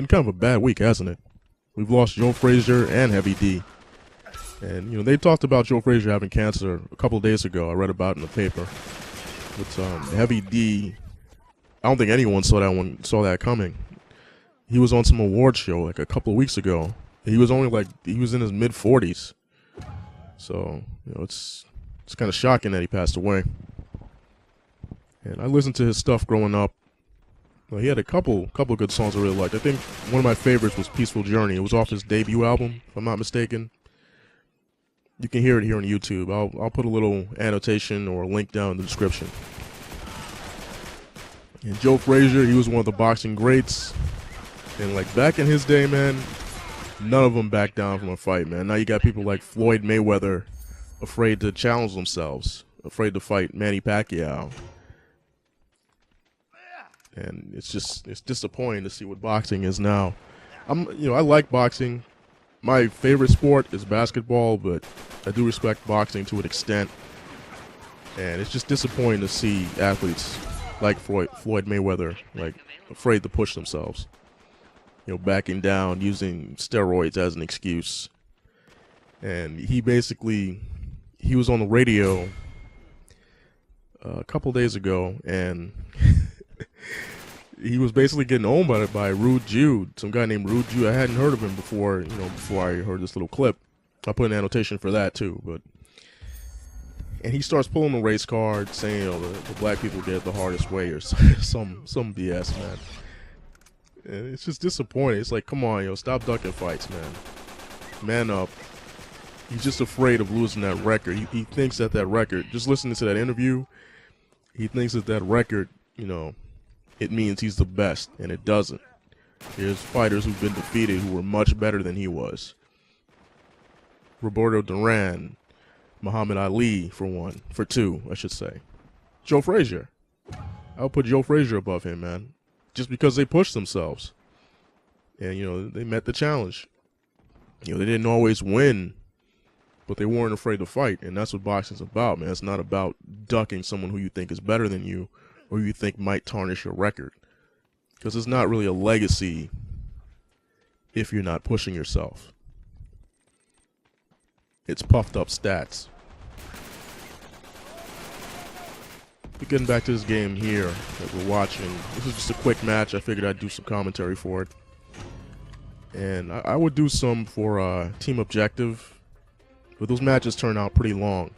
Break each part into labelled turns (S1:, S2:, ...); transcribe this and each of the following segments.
S1: been kind of a bad week, hasn't it? We've lost Joe Frazier and Heavy D. And, you know, they talked about Joe Frazier having cancer a couple of days ago. I read about it in the paper. But Heavy D, I don't think anyone saw that coming. He was on some award show like a couple of weeks ago. He was in his mid-40s. So, you know, it's kind of shocking that he passed away. And I listened to his stuff growing up. Well, he had a couple good songs I really liked. I think one of my favorites was Peaceful Journey. It was off his debut album, if I'm not mistaken. You can hear it here on YouTube. I'll put a little annotation or a link down in the description. And Joe Frazier, he was one of the boxing greats. And like back in his day, man, none of them backed down from a fight, man. Now you got people like Floyd Mayweather afraid to challenge themselves, afraid to fight Manny Pacquiao. And it's disappointing to see what boxing is now. I like boxing. My favorite sport is basketball, but I do respect boxing to an extent. And it's just disappointing to see athletes like Floyd Mayweather, like, afraid to push themselves. You know, backing down, using steroids as an excuse. And he was on the radio a couple days ago, and he was basically getting owned by Rude Jude, some guy named Rude Jude. I hadn't heard of him before, before I heard this little clip. I put an annotation for that too, and he starts pulling the race card, saying, the black people get it the hardest way, or some BS, man. And it's just disappointing. It's like, come on, stop ducking fights, man. Man up. He's just afraid of losing that record. He thinks that record, just listening to that interview, he thinks that record, it means he's the best, and it doesn't. There's fighters who've been defeated who were much better than he was. Roberto Duran, Muhammad Ali, for two, I should say. Joe Frazier. I'll put Joe Frazier above him, man. Just because they pushed themselves. And, they met the challenge. They didn't always win, but they weren't afraid to fight. And that's what boxing's about, man. It's not about ducking someone who you think is better than you or you think might tarnish your record. Because it's not really a legacy if you're not pushing yourself. It's puffed up stats. Getting back to this game here that we're watching. This is just a quick match. I figured I'd do some commentary for it. And I would do some for Team Objective. But those matches turn out pretty long.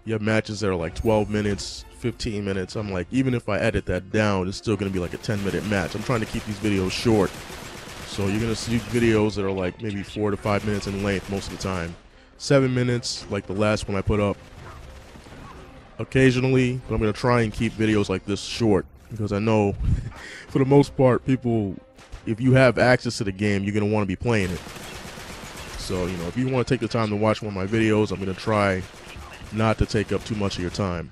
S1: You have matches that are like 12 minutes, 15 minutes. I'm like, even if I edit that down, it's still going to be like a 10-minute match. I'm trying to keep these videos short. So you're going to see videos that are like maybe 4 to 5 minutes in length most of the time. 7 minutes, like the last one I put up. Occasionally, but I'm going to try and keep videos like this short. Because I know, for the most part, people, if you have access to the game, you're going to want to be playing it. So, if you want to take the time to watch one of my videos, I'm going to try not to take up too much of your time.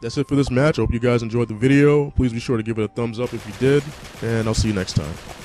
S1: That's it for this match. I hope you guys enjoyed the video. Please be sure to give it a thumbs up if you did, and I'll see you next time.